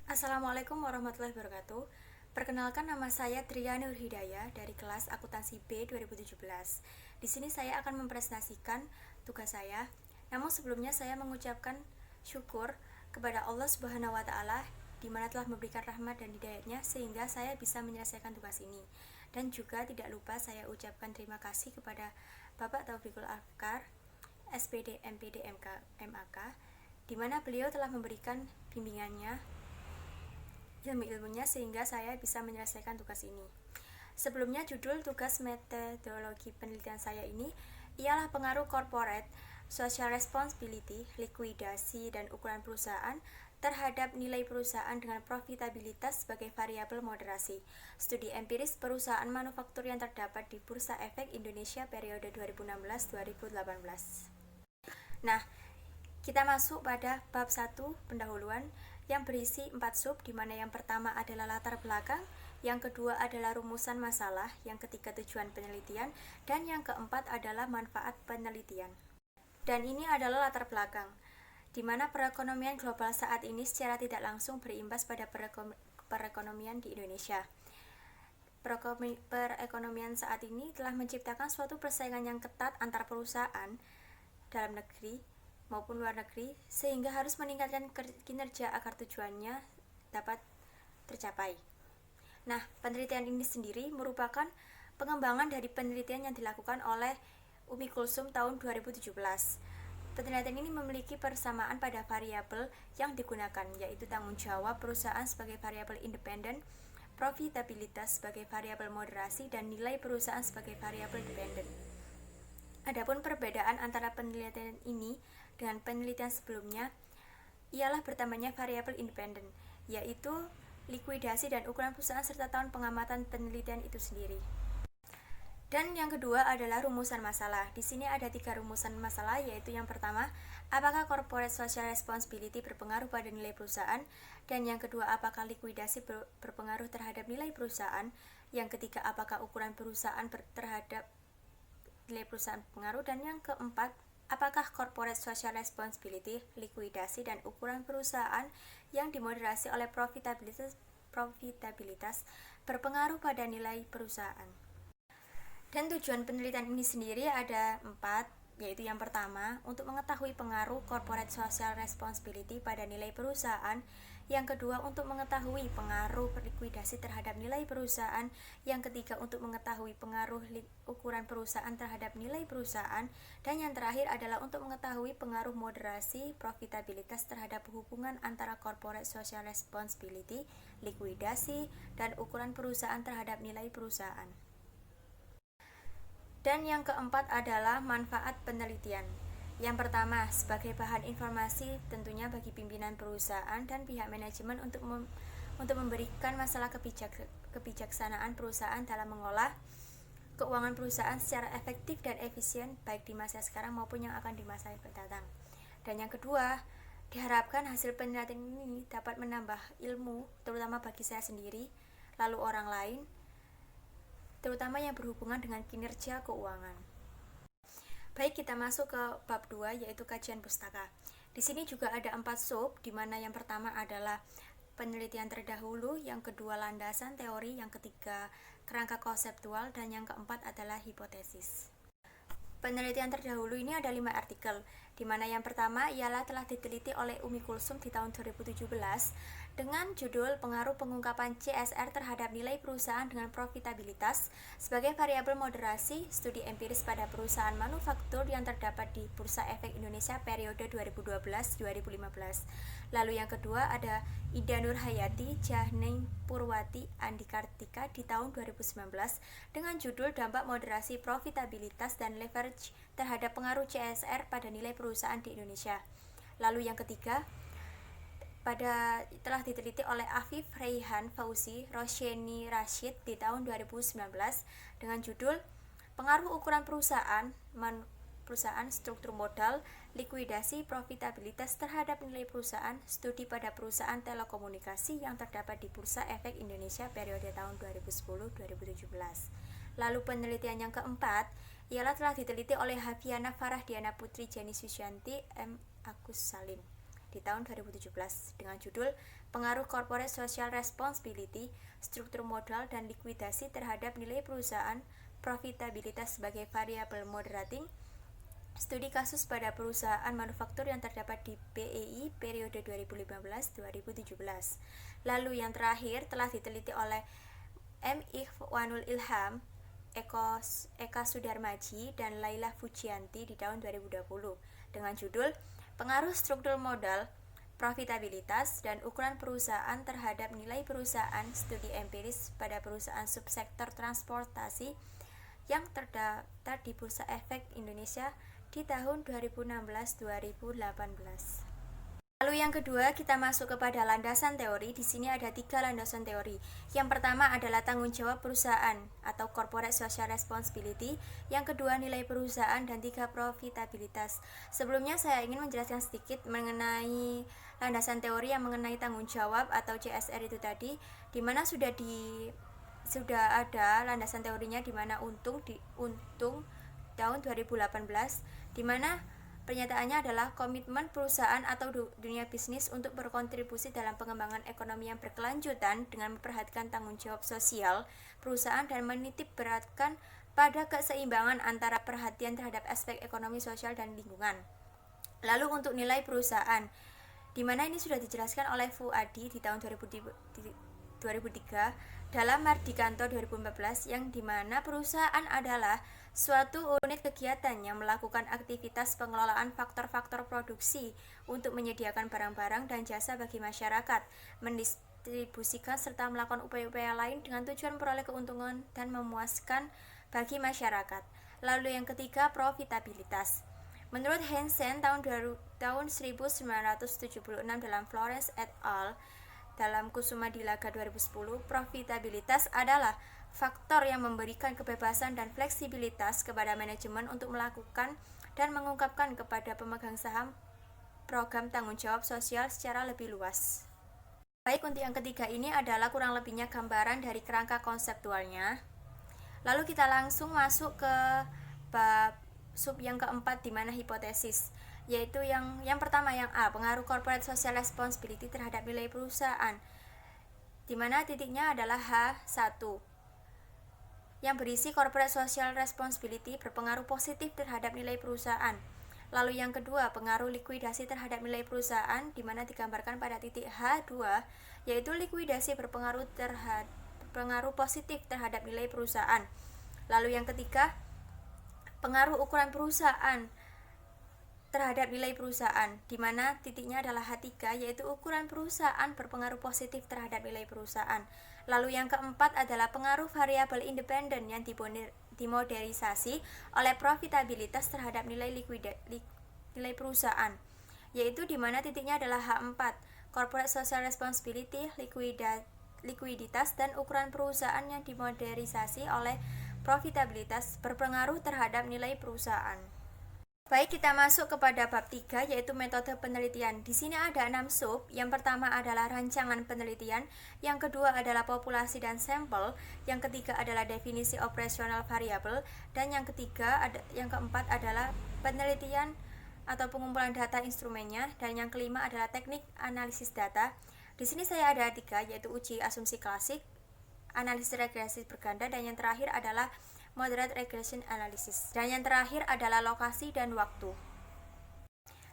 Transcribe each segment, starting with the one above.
Assalamualaikum warahmatullahi wabarakatuh. Perkenalkan, nama saya Tria Nur Hidayah dari kelas Akuntansi B 2017. Di sini saya akan mempresentasikan tugas saya. Namun sebelumnya saya mengucapkan syukur kepada Allah Subhanahu wa taala di mana telah memberikan rahmat dan hidayatnya sehingga saya bisa menyelesaikan tugas ini. Dan juga tidak lupa saya ucapkan terima kasih kepada Bapak Taufikul Afkar, SPD MPD MAK, di mana beliau telah memberikan bimbingannya, ilmu-ilmunya sehingga saya bisa menyelesaikan tugas ini. Sebelumnya, judul tugas metodologi penelitian saya ini ialah pengaruh corporate social responsibility, likuidasi dan ukuran perusahaan terhadap nilai perusahaan dengan profitabilitas sebagai variabel moderasi. Studi empiris perusahaan manufaktur yang terdapat di Bursa Efek Indonesia periode 2016-2018. Nah, kita masuk pada bab 1 pendahuluan yang berisi 4 sub, di mana yang pertama adalah latar belakang, yang kedua adalah rumusan masalah, yang ketiga tujuan penelitian, dan yang keempat adalah manfaat penelitian. Dan ini adalah latar belakang, di mana perekonomian global saat ini secara tidak langsung berimbas pada perekonomian di Indonesia. Perekonomian saat ini telah menciptakan suatu persaingan yang ketat antar perusahaan dalam negeri maupun luar negeri, sehingga harus meningkatkan kinerja agar tujuannya dapat tercapai. Nah, penelitian ini sendiri merupakan pengembangan dari penelitian yang dilakukan oleh Umi Kulsum tahun 2017. Penelitian ini memiliki persamaan pada variabel yang digunakan, yaitu tanggung jawab perusahaan sebagai variabel independen, profitabilitas sebagai variabel moderasi, dan nilai perusahaan sebagai variabel dependen. Adapun perbedaan antara penelitian ini dengan penelitian sebelumnya ialah bertambahnya variabel independen, yaitu likuidasi dan ukuran perusahaan serta tahun pengamatan penelitian itu sendiri. Dan yang kedua adalah rumusan masalah. Di sini ada 3 rumusan masalah, yaitu yang pertama, apakah corporate social responsibility berpengaruh pada nilai perusahaan, dan yang kedua, apakah likuidasi berpengaruh terhadap nilai perusahaan, yang ketiga, apakah ukuran perusahaan terhadap nilai perusahaan pengaruh, dan yang keempat, apakah corporate social responsibility, likuidasi, dan ukuran perusahaan yang dimoderasi oleh profitabilitas berpengaruh pada nilai perusahaan. Dan tujuan penelitian ini sendiri ada 4, yaitu yang pertama, untuk mengetahui pengaruh corporate social responsibility pada nilai perusahaan, yang kedua, untuk mengetahui pengaruh likuidasi terhadap nilai perusahaan, yang ketiga, untuk mengetahui pengaruh ukuran perusahaan terhadap nilai perusahaan, dan yang terakhir adalah untuk mengetahui pengaruh moderasi profitabilitas terhadap hubungan antara corporate social responsibility, likuidasi, dan ukuran perusahaan terhadap nilai perusahaan. Dan yang keempat adalah manfaat penelitian. Yang pertama, sebagai bahan informasi tentunya bagi pimpinan perusahaan dan pihak manajemen untuk memberikan masalah kebijaksanaan perusahaan dalam mengolah keuangan perusahaan secara efektif dan efisien, baik di masa sekarang maupun yang akan di masa yang mendatang. Dan yang kedua, diharapkan hasil penelitian ini dapat menambah ilmu, terutama bagi saya sendiri, lalu orang lain, terutama yang berhubungan dengan kinerja keuangan. Baik, kita masuk ke bab 2, yaitu kajian pustaka. Di sini juga ada 4 sub, di mana yang pertama adalah penelitian terdahulu, yang kedua landasan teori, yang ketiga kerangka konseptual, dan yang keempat adalah hipotesis. Penelitian terdahulu ini ada 5 artikel, di mana yang pertama ialah telah diteliti oleh Umi Kulsum di tahun 2017 dengan judul Pengaruh Pengungkapan CSR terhadap Nilai Perusahaan dengan Profitabilitas sebagai Variabel Moderasi Studi Empiris pada Perusahaan Manufaktur yang terdapat di Bursa Efek Indonesia periode 2012-2015. Lalu yang kedua ada Ida Nur Hayati, Jahning Purwati, Andi Kartika di tahun 2019 dengan judul Dampak Moderasi Profitabilitas dan Leverage terhadap Pengaruh CSR pada Nilai Perusahaan di Indonesia. Lalu yang ketiga telah diteliti oleh Afif Raihan Fauzi Rosheni Rashid di tahun 2019 dengan judul Pengaruh Ukuran Perusahaan, Struktur Modal, Likuidasi, Profitabilitas terhadap Nilai Perusahaan, Studi pada Perusahaan Telekomunikasi yang terdapat di Bursa Efek Indonesia periode tahun 2010-2017. Lalu penelitian yang keempat ialah telah diteliti oleh Hafiana Farah Diana Putri Jenny Susyanti M. Agus Salim di tahun 2017 dengan judul Pengaruh Corporate Social Responsibility, Struktur Modal dan Likuidasi terhadap Nilai Perusahaan, Profitabilitas sebagai Variabel Moderating, Studi kasus pada perusahaan manufaktur yang terdapat di BEI periode 2015-2017. Lalu yang terakhir telah diteliti oleh M. Ikhwanul Ilham, Eka Sudarmaji, dan Laila Fujianti di tahun 2020 dengan judul Pengaruh Struktur Modal, Profitabilitas, dan Ukuran Perusahaan terhadap Nilai Perusahaan, Studi Empiris pada Perusahaan Subsektor Transportasi yang terdaftar di Bursa Efek Indonesia di tahun 2016-2018. Lalu yang kedua, kita masuk kepada landasan teori. Di sini ada 3 landasan teori. Yang pertama adalah tanggung jawab perusahaan atau corporate social responsibility. Yang kedua, nilai perusahaan, dan 3, profitabilitas. Sebelumnya saya ingin menjelaskan sedikit mengenai landasan teori yang mengenai tanggung jawab atau CSR itu tadi, di mana sudah ada landasan teorinya di mana Untung tahun 2018, di mana pernyataannya adalah komitmen perusahaan atau dunia bisnis untuk berkontribusi dalam pengembangan ekonomi yang berkelanjutan dengan memperhatikan tanggung jawab sosial perusahaan dan menitik beratkan pada keseimbangan antara perhatian terhadap aspek ekonomi, sosial, dan lingkungan. Lalu untuk nilai perusahaan, di mana ini sudah dijelaskan oleh Fuadi di tahun 2003 dalam Mardikanto 2014, yang dimana perusahaan adalah suatu unit kegiatan yang melakukan aktivitas pengelolaan faktor-faktor produksi untuk menyediakan barang-barang dan jasa bagi masyarakat, mendistribusikan serta melakukan upaya-upaya lain dengan tujuan memperoleh keuntungan dan memuaskan bagi masyarakat. Lalu yang ketiga, profitabilitas. Menurut Hansen tahun 1976 dalam Florence et al. Dalam Kusuma Dilaga 2010, profitabilitas adalah faktor yang memberikan kebebasan dan fleksibilitas kepada manajemen untuk melakukan dan mengungkapkan kepada pemegang saham program tanggung jawab sosial secara lebih luas. Baik, untuk yang ketiga ini adalah kurang lebihnya gambaran dari kerangka konseptualnya. Lalu kita langsung masuk ke bab sub yang keempat, di mana hipotesis, yaitu yang pertama, yang A, pengaruh corporate social responsibility terhadap nilai perusahaan, di mana titiknya adalah H1, yang berisi corporate social responsibility berpengaruh positif terhadap nilai perusahaan. Lalu yang kedua, pengaruh likuidasi terhadap nilai perusahaan, di mana digambarkan pada titik H2, yaitu likuidasi berpengaruh positif terhadap nilai perusahaan. Lalu yang ketiga, pengaruh ukuran perusahaan terhadap nilai perusahaan, di mana titiknya adalah H3, yaitu ukuran perusahaan berpengaruh positif terhadap nilai perusahaan. Lalu yang keempat adalah pengaruh variabel independen yang dimodelisasi oleh profitabilitas terhadap nilai perusahaan, yaitu di mana titiknya adalah H4, corporate social responsibility, likuiditas, dan ukuran perusahaan yang dimodelisasi oleh profitabilitas berpengaruh terhadap nilai perusahaan. Baik, kita masuk kepada bab 3, yaitu metode penelitian. Di sini ada 6 sub. Yang pertama adalah rancangan penelitian, yang kedua adalah populasi dan sampel, yang ketiga adalah definisi operasional variabel, dan yang keempat adalah penelitian atau pengumpulan data instrumennya, dan yang kelima adalah teknik analisis data. Di sini saya ada 3, yaitu uji asumsi klasik, analisis regresi berganda, dan yang terakhir adalah moderate regression analysis. Dan yang terakhir adalah lokasi dan waktu.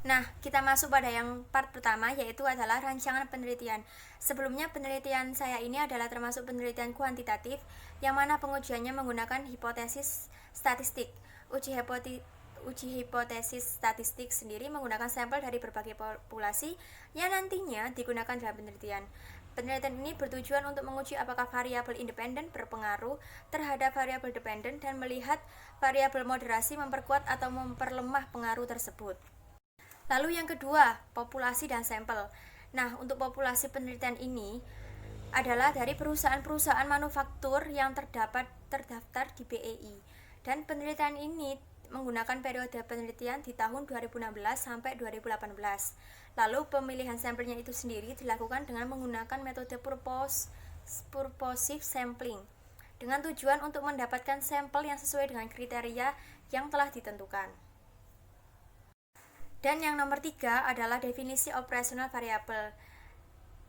Nah, kita masuk pada yang part pertama, yaitu adalah rancangan penelitian. Sebelumnya, penelitian saya ini adalah termasuk penelitian kuantitatif, yang mana pengujiannya menggunakan hipotesis statistik. Uji hipotesis statistik sendiri menggunakan sampel dari berbagai populasi yang nantinya digunakan dalam penelitian. Penelitian ini bertujuan untuk menguji apakah variabel independen berpengaruh terhadap variabel dependen dan melihat variabel moderasi memperkuat atau memperlemah pengaruh tersebut. Lalu yang kedua, populasi dan sampel. Nah, untuk populasi penelitian ini adalah dari perusahaan-perusahaan manufaktur yang terdaftar di BEI. Dan penelitian ini menggunakan periode penelitian di tahun 2016 sampai 2018. Lalu pemilihan sampelnya itu sendiri dilakukan dengan menggunakan metode purposive sampling, dengan tujuan untuk mendapatkan sampel yang sesuai dengan kriteria yang telah ditentukan. Dan yang nomor 3 adalah definisi operasional variabel.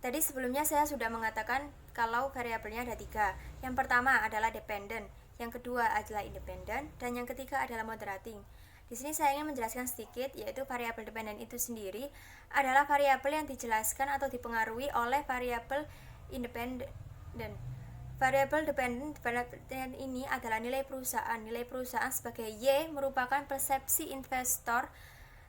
Tadi sebelumnya saya sudah mengatakan kalau variabelnya ada 3. Yang pertama adalah dependent, yang kedua adalah independent, dan yang ketiga adalah moderating. Di sini saya ingin menjelaskan sedikit, yaitu variabel dependent itu sendiri adalah variabel yang dijelaskan atau dipengaruhi oleh variabel independent. Variabel dependent ini adalah nilai perusahaan. Nilai perusahaan sebagai Y merupakan persepsi investor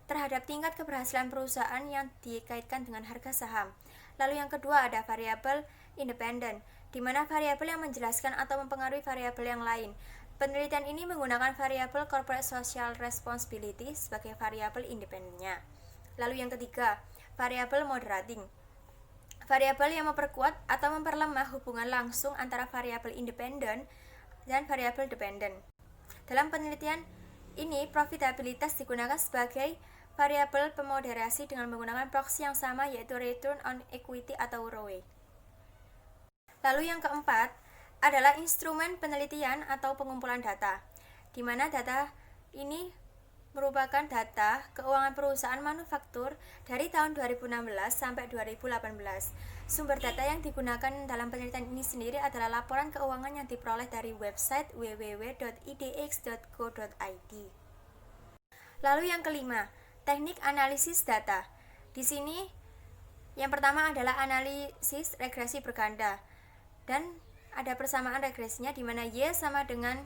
terhadap tingkat keberhasilan perusahaan yang dikaitkan dengan harga saham. Lalu yang kedua ada variabel independen, di mana variabel yang menjelaskan atau mempengaruhi variabel yang lain. Penelitian ini menggunakan variabel corporate social responsibility sebagai variabel independennya. Lalu yang ketiga, variabel moderating. Variabel yang memperkuat atau memperlemah hubungan langsung antara variabel independen dan variabel dependen. Dalam penelitian ini, profitabilitas digunakan sebagai variabel pemoderasi dengan menggunakan proksi yang sama, yaitu return on equity atau ROE. Lalu yang keempat adalah instrumen penelitian atau pengumpulan data, di mana data ini merupakan data keuangan perusahaan manufaktur dari tahun 2016 sampai 2018. Sumber data yang digunakan dalam penelitian ini sendiri adalah laporan keuangan yang diperoleh dari website www.idx.co.id. Lalu yang kelima, teknik analisis data. Di sini yang pertama adalah analisis regresi berganda, dan ada persamaan regresinya di mana Y sama dengan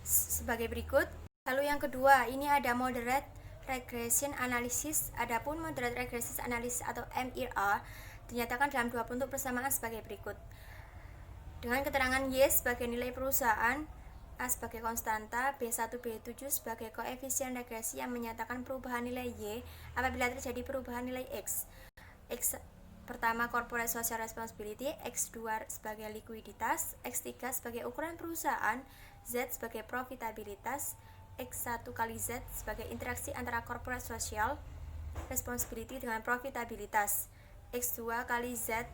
sebagai berikut. Lalu yang kedua, ini ada moderate regression analysis. Adapun moderate regression analysis atau MRA dinyatakan dalam dua bentuk persamaan sebagai berikut. Dengan keterangan Y sebagai nilai perusahaan, A sebagai konstanta, B1, B7 sebagai koefisien regresi yang menyatakan perubahan nilai Y apabila terjadi perubahan nilai X. X pertama corporate social responsibility, X2 sebagai likuiditas, X3 sebagai ukuran perusahaan, Z sebagai profitabilitas, X1 kali Z sebagai interaksi antara corporate social responsibility dengan profitabilitas, X2 kali Z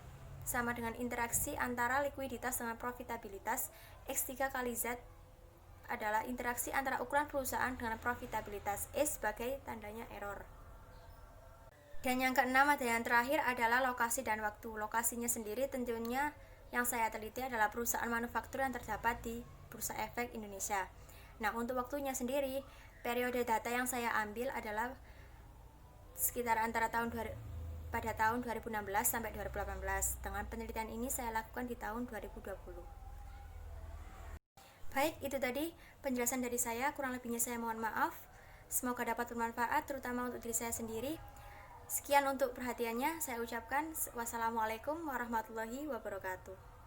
sama dengan interaksi antara likuiditas dengan profitabilitas, X3 kali Z adalah interaksi antara ukuran perusahaan dengan profitabilitas, E sebagai tandanya error. Dan yang keenam ada yang terakhir adalah lokasi dan waktu. Lokasinya sendiri tentunya yang saya teliti adalah perusahaan manufaktur yang terdapat di Bursa Efek Indonesia. Nah, untuk waktunya sendiri, periode data yang saya ambil adalah sekitar pada tahun 2016 sampai 2018. Dengan penelitian ini saya lakukan di tahun 2020. Baik, itu tadi penjelasan dari saya. Kurang lebihnya saya mohon maaf. Semoga dapat bermanfaat, terutama untuk diri saya sendiri. Sekian untuk perhatiannya, saya ucapkan wassalamualaikum warahmatullahi wabarakatuh.